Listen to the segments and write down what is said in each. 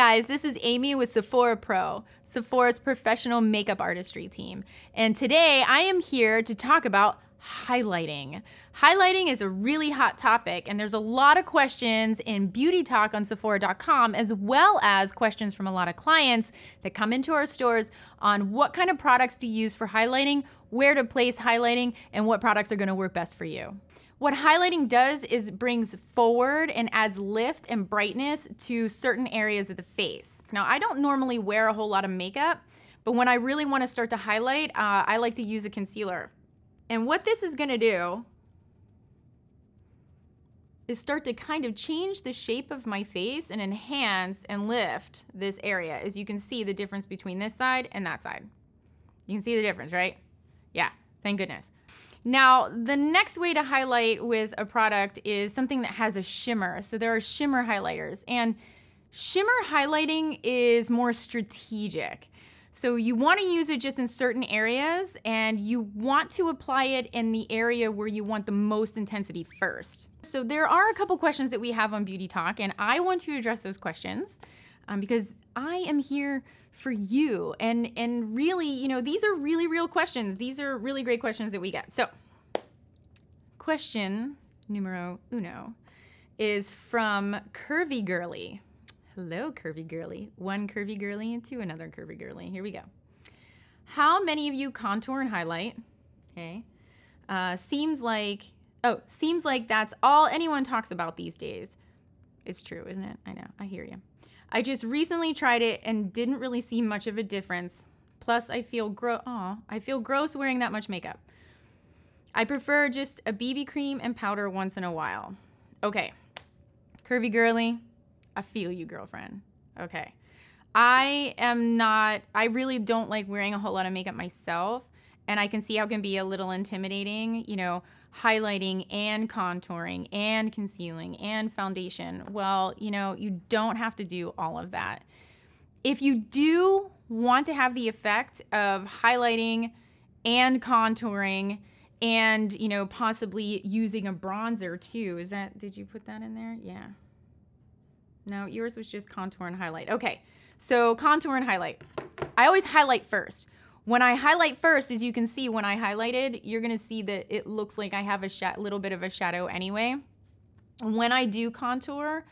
guys, this is Amy with Sephora Pro, Sephora's professional makeup artistry team. And today I am here to talk about highlighting. Highlighting is a really hot topic, and there's a lot of questions in BeautyTalk on Sephora.com, as well as questions from a lot of clients that come into our stores on what kind of products to use for highlighting, where to place highlighting, and what products are gonna work best for you. What highlighting does is brings forward and adds lift and brightness to certain areas of the face. Now, I don't normally wear a whole lot of makeup, but when I really want to start to highlight, I like to use a concealer. And what this is going to do is start to kind of change the shape of my face and enhance and lift this area. As you can see the difference between this side and that side. You can see the difference, right? Yeah, thank goodness. Now, the next way to highlight with a product is something that has a shimmer. So there are shimmer highlighters, and shimmer highlighting is more strategic. So you want to use it just in certain areas, and you want to apply it in the area where you want the most intensity first. So there are a couple questions that we have on BeautyTalk, and I want to address those questions because I am here for you. And really, you know, these are really real questions. These are really great questions that we get. So question numero uno is from Curvy Girly. Hello, Curvy Girly. One Curvy Girly to another Curvy Girly. Here we go. How many of you contour and highlight? Okay. Seems like that's all anyone talks about these days. It's true, isn't it? I know, I hear you. I just recently tried it and didn't really see much of a difference. Plus, I feel gross wearing that much makeup. I prefer just a BB cream and powder once in a while. Okay, Curvy Girly, I feel you, girlfriend. Okay, I really don't like wearing a whole lot of makeup myself, and I can see how it can be a little intimidating, you know, highlighting and contouring and concealing and foundation. Well, you know, you don't have to do all of that. If you do want to have the effect of highlighting and contouring and, you know, possibly using a bronzer too, did you put that in there? Yeah. No, yours was just contour and highlight. Okay, so contour and highlight. I always highlight first. When I highlight first, as you can see, when I highlighted, you're gonna see that it looks like I have a little bit of a shadow anyway. When I do contour,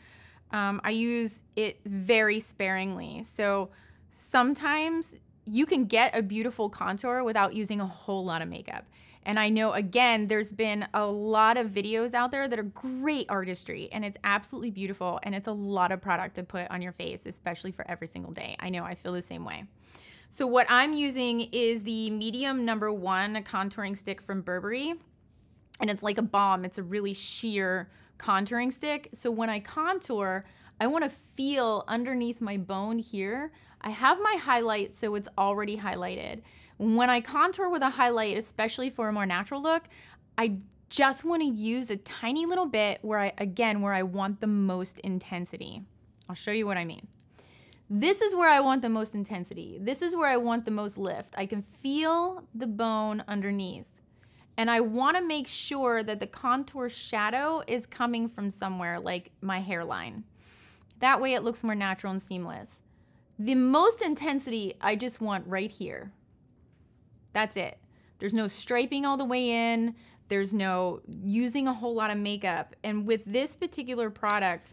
I use it very sparingly. So sometimes you can get a beautiful contour without using a whole lot of makeup. And I know, again, there's been a lot of videos out there that are great artistry, and it's absolutely beautiful, and it's a lot of product to put on your face, especially for every single day. I know, I feel the same way. So what I'm using is the medium #1 contouring stick from Burberry, and it's like a balm. It's a really sheer contouring stick. So when I contour, I want to feel underneath my bone here. I have my highlight, so it's already highlighted. When I contour with a highlight, especially for a more natural look, I just want to use a tiny little bit where I want the most intensity. I'll show you what I mean. This is where I want the most intensity. This is where I want the most lift. I can feel the bone underneath. And I want to make sure that the contour shadow is coming from somewhere, like my hairline. That way it looks more natural and seamless. The most intensity I just want right here. That's it. There's no striping all the way in. There's no using a whole lot of makeup. And with this particular product,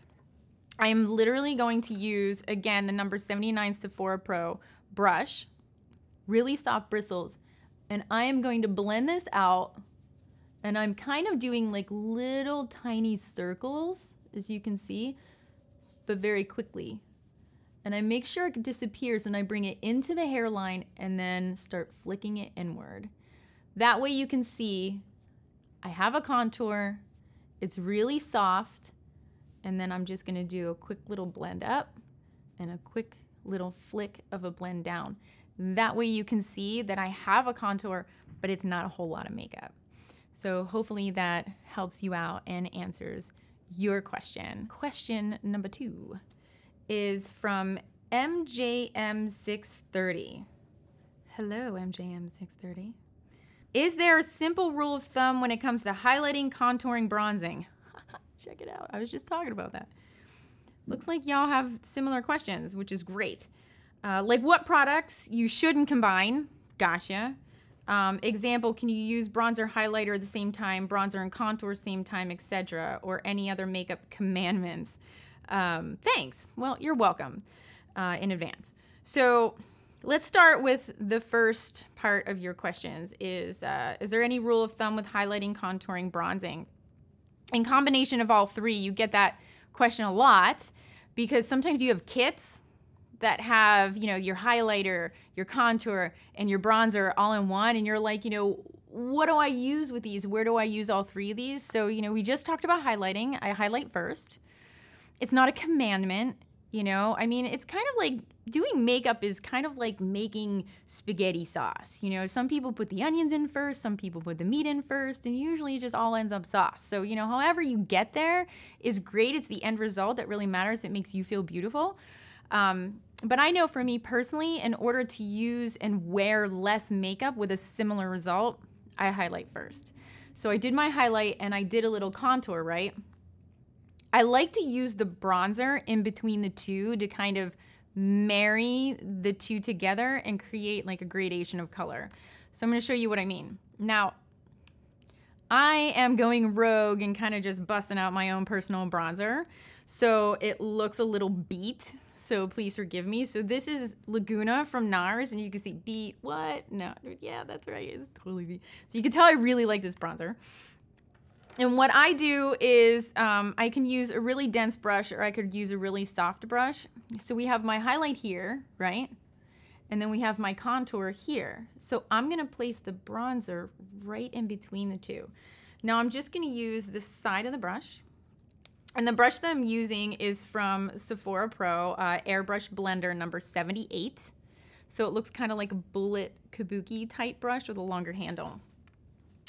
I am literally going to use, again, the number 79 Sephora Pro brush, really soft bristles, and I am going to blend this out, and I'm kind of doing like little tiny circles, as you can see, but very quickly. And I make sure it disappears, and I bring it into the hairline and then start flicking it inward. That way you can see I have a contour, it's really soft, and then I'm just gonna do a quick little blend up and a quick little flick of a blend down. That way you can see that I have a contour, but it's not a whole lot of makeup. So hopefully that helps you out and answers your question. Question number 2 is from MJM630. Hello, MJM630. Is there a simple rule of thumb when it comes to highlighting, contouring, bronzing? Check it out. I was just talking about that. Looks like y'all have similar questions, which is great. Like what products you shouldn't combine. Gotcha. Example, can you use bronzer, highlighter at the same time, bronzer and contour same time, etc., or any other makeup commandments? Thanks. Well, you're welcome in advance. So let's start with the first part of your questions is there any rule of thumb with highlighting, contouring, bronzing? In combination of all three, you get that question a lot because sometimes you have kits that have, you know, your highlighter, your contour, and your bronzer all in one. And you're like, you know, what do I use with these? Where do I use all three of these? So, you know, we just talked about highlighting. I highlight first. It's not a commandment, you know. I mean, it's kind of like doing makeup is kind of like making spaghetti sauce. You know, some people put the onions in first, some people put the meat in first, and usually it just all ends up sauce. So, you know, however you get there is great. It's the end result that really matters. It makes you feel beautiful. But I know for me personally, in order to use and wear less makeup with a similar result, I highlight first. So I did my highlight and I did a little contour, right? I like to use the bronzer in between the two to kind of marry the two together and create like a gradation of color. So I'm going to show you what I mean. Now, I am going rogue and kind of just busting out my own personal bronzer. So it looks a little beat. So please forgive me. So this is Laguna from NARS, and you can see beat. What? No, yeah, that's right. It's totally beat. So you can tell I really like this bronzer. And what I do is I can use a really dense brush or I could use a really soft brush. So we have my highlight here, right? And then we have my contour here. So I'm going to place the bronzer right in between the two. Now I'm just going to use the side of the brush. And the brush that I'm using is from Sephora PRO Airbrush Blender number 78. So it looks kind of like a bullet kabuki type brush with a longer handle.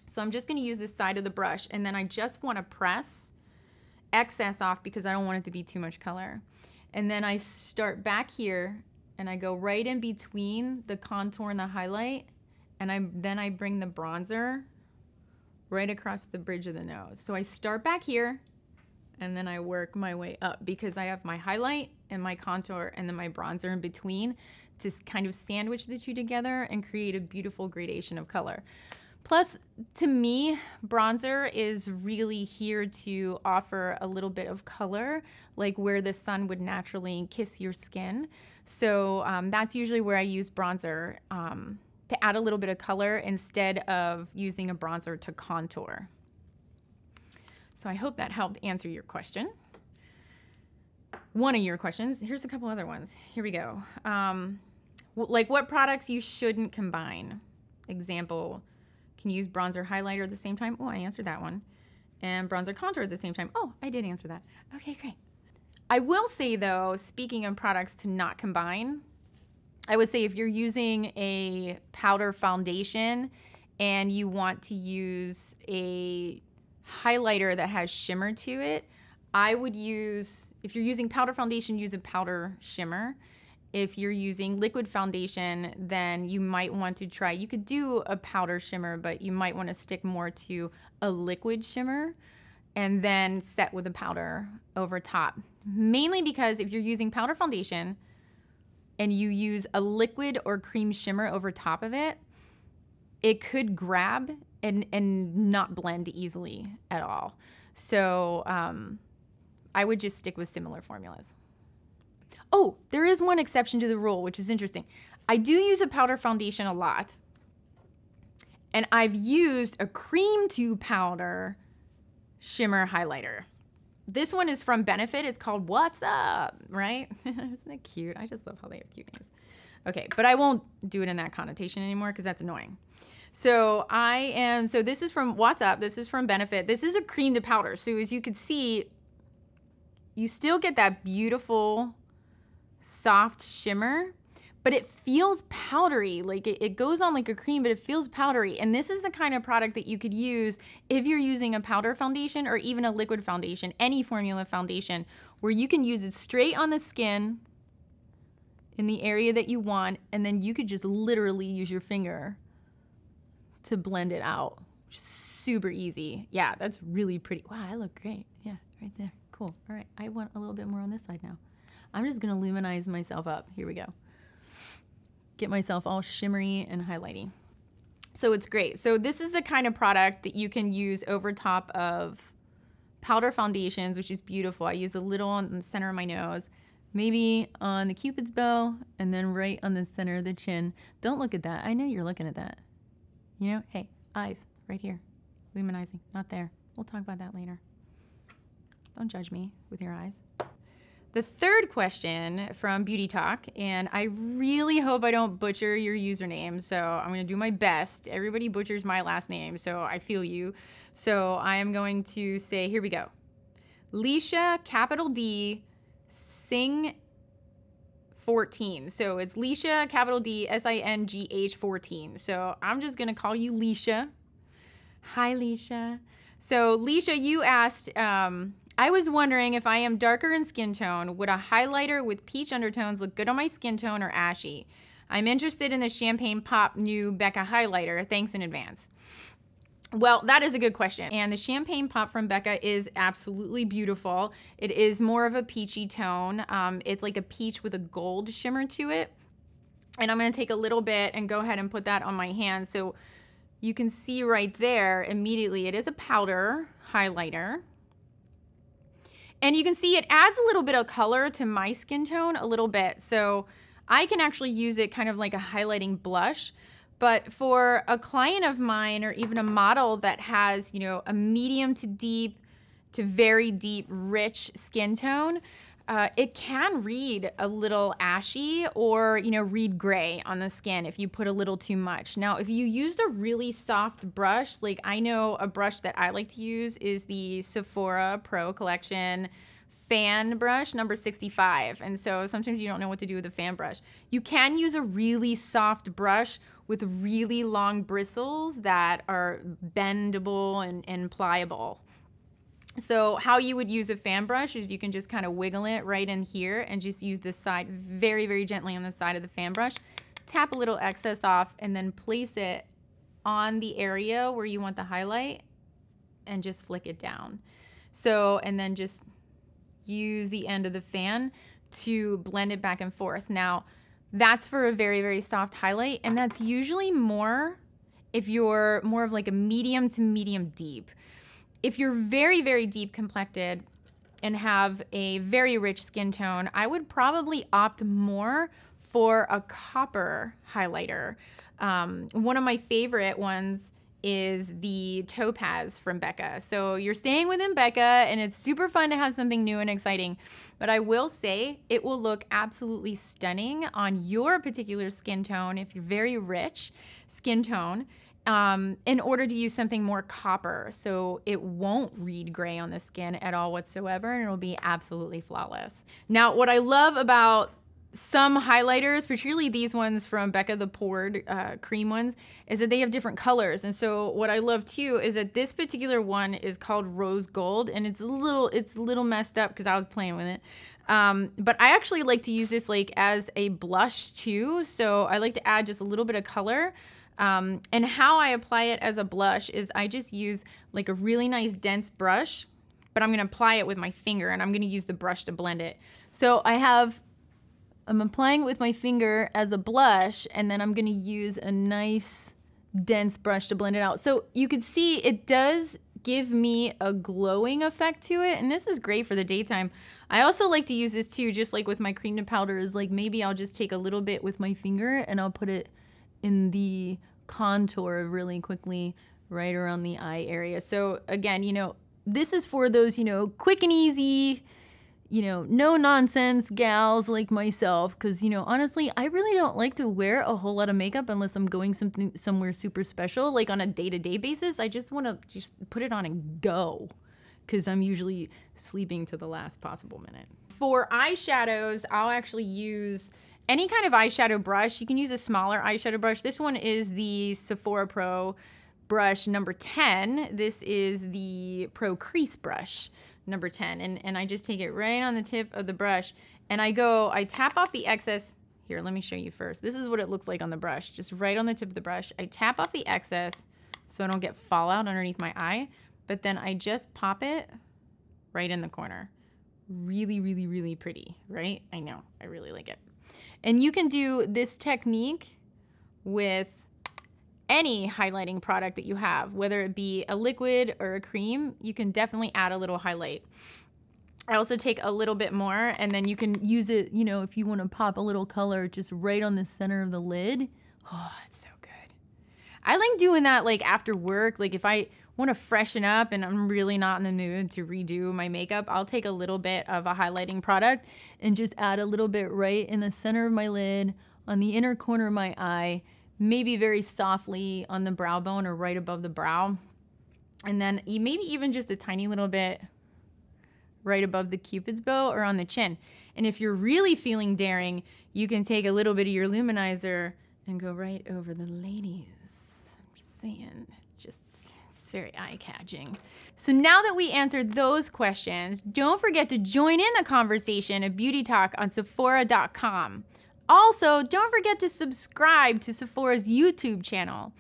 So I'm just going to use this side of the brush, and then I just want to press excess off because I don't want it to be too much color. And then I start back here, and I go right in between the contour and the highlight, and then I bring the bronzer right across the bridge of the nose. So I start back here, and then I work my way up because I have my highlight and my contour and then my bronzer in between to kind of sandwich the two together and create a beautiful gradation of color. Plus, to me, bronzer is really here to offer a little bit of color, like where the sun would naturally kiss your skin. So that's usually where I use bronzer to add a little bit of color instead of using a bronzer to contour. So I hope that helped answer your question. One of your questions. Here's a couple other ones. Here we go. Like what products you shouldn't combine. Example, can you use bronzer highlighter at the same time? Oh, I answered that one. And bronzer contour at the same time. Oh, I did answer that. Okay, great. I will say though, speaking of products to not combine, I would say if you're using a powder foundation and you want to use a highlighter that has shimmer to it, I would use, if you're using powder foundation, use a powder shimmer. If you're using liquid foundation, then you might want to try, you could do a powder shimmer, but you might want to stick more to a liquid shimmer and then set with a powder over top. Mainly because if you're using powder foundation and you use a liquid or cream shimmer over top of it, it could grab and not blend easily at all. So I would just stick with similar formulas. Oh, there is one exception to the rule, which is interesting. I do use a powder foundation a lot. And I've used a cream to powder shimmer highlighter. This one is from Benefit. It's called What's Up, right? Isn't that cute? I just love how they have cute names. Okay, but I won't do it in that connotation anymore because that's annoying. So so this is from What's Up. This is from Benefit. This is a cream to powder. So as you can see, you still get that beautiful soft shimmer, but it feels powdery. Like it goes on like a cream, but it feels powdery. And this is the kind of product that you could use if you're using a powder foundation or even a liquid foundation, any formula foundation, where you can use it straight on the skin in the area that you want, and then you could just literally use your finger to blend it out. Just super easy. Yeah, that's really pretty. Wow, I look great. Yeah, right there. cool. All right, I want a little bit more on this side now. I'm just gonna luminize myself up. Here we go. Get myself all shimmery and highlighty. So it's great. So this is the kind of product that you can use over top of powder foundations, which is beautiful. I use a little on the center of my nose, maybe on the Cupid's bow, and then right on the center of the chin. Don't look at that. I know you're looking at that. You know, hey, eyes, right here. Luminizing, not there. We'll talk about that later. Don't judge me with your eyes. The third question from BeautyTalk, and I really hope I don't butcher your username, so I'm going to do my best. Everybody butchers my last name, so I feel you. So I am going to say, here we go. Leisha, capital D, Sing 14. So it's Leisha, capital D, SINGH 14. So I'm just going to call you Leisha. Hi, Leisha. So Leisha, you asked, I was wondering if I am darker in skin tone, would a highlighter with peach undertones look good on my skin tone or ashy? I'm interested in the Champagne Pop new Becca highlighter. Thanks in advance. Well, that is a good question. And the Champagne Pop from Becca is absolutely beautiful. It is more of a peachy tone. It's like a peach with a gold shimmer to it. And I'm going to take a little bit and go ahead and put that on my hand. So you can see right there immediately, it is a powder highlighter. And you can see it adds a little bit of color to my skin tone, a little bit. So I can actually use it kind of like a highlighting blush. But for a client of mine or even a model that has, you know, a medium to deep to very deep, rich skin tone, it can read a little ashy or, you know, read gray on the skin if you put a little too much. Now, if you used a really soft brush, like I know a brush that I like to use is the Sephora Pro Collection fan brush number 65. And so sometimes you don't know what to do with a fan brush. You can use a really soft brush with really long bristles that are bendable and pliable. So how you would use a fan brush is you can just kind of wiggle it right in here and just use this side very, very gently on the side of the fan brush. Tap a little excess off and then place it on the area where you want the highlight and just flick it down. So, and then just use the end of the fan to blend it back and forth. Now, that's for a very, very soft highlight, and that's usually more if you're more of like a medium to medium deep. If you're very, very deep complected and have a very rich skin tone, I would probably opt more for a copper highlighter. One of my favorite ones is the Topaz from Becca. So you're staying within Becca and it's super fun to have something new and exciting. But I will say it will look absolutely stunning on your particular skin tone if you're very rich skin tone. In order to use something more copper, so it won't read gray on the skin at all whatsoever, and it'll be absolutely flawless. Now, what I love about some highlighters, particularly these ones from Becca, the poured cream ones, is that they have different colors. And so what I love too is that this particular one is called Rose Gold, and it's a little messed up because I was playing with it. But I actually like to use this like as a blush too. So I like to add just a little bit of color. And how I apply it as a blush is I just use like a really nice dense brush, but I'm going to apply it with my finger and I'm going to use the brush to blend it. So I'm applying it with my finger as a blush, and then I'm going to use a nice dense brush to blend it out. So you can see it does give me a glowing effect to it, and this is great for the daytime. I also like to use this too, just like with my cream to powder, is like maybe I'll just take a little bit with my finger and I'll put it in the contour really quickly right around the eye area. So again, you know, this is for those, you know, quick and easy, you know, no nonsense gals like myself, because, you know, honestly, I really don't like to wear a whole lot of makeup unless I'm going somewhere super special, like on a day-to-day basis. I just want to just put it on and go, because I'm usually sleeping to the last possible minute. For eyeshadows, I'll actually use any kind of eyeshadow brush. You can use a smaller eyeshadow brush. This one is the Sephora Pro brush number 10. This is the Pro Crease brush number 10. And I just take it right on the tip of the brush and I tap off the excess. Here, let me show you first. This is what it looks like on the brush, just right on the tip of the brush. I tap off the excess so I don't get fallout underneath my eye, but then I just pop it right in the corner. Really, really, really pretty, right? I know, I really like it. And you can do this technique with any highlighting product that you have, whether it be a liquid or a cream. You can definitely add a little highlight. I also take a little bit more, and then you can use it, you know, if you want to pop a little color just right on the center of the lid. Oh, it's so good. I like doing that like after work. Like if I want to freshen up and I'm really not in the mood to redo my makeup, I'll take a little bit of a highlighting product and just add a little bit right in the center of my lid, on the inner corner of my eye, maybe very softly on the brow bone or right above the brow. And then maybe even just a tiny little bit right above the Cupid's bow or on the chin. And if you're really feeling daring, you can take a little bit of your luminizer and go right over the ladies. I'm just saying, it's very eye-catching. So now that we answered those questions, don't forget to join in the conversation at BeautyTalk on Sephora.com. Also, don't forget to subscribe to Sephora's YouTube channel.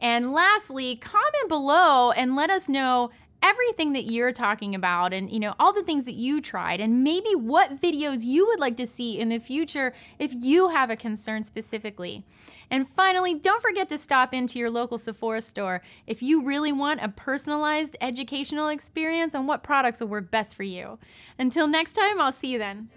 And lastly, comment below and let us know everything that you're talking about, and you know, all the things that you tried, and maybe what videos you would like to see in the future if you have a concern specifically. And finally, don't forget to stop into your local Sephora store if you really want a personalized educational experience on what products will work best for you. Until next time, I'll see you then.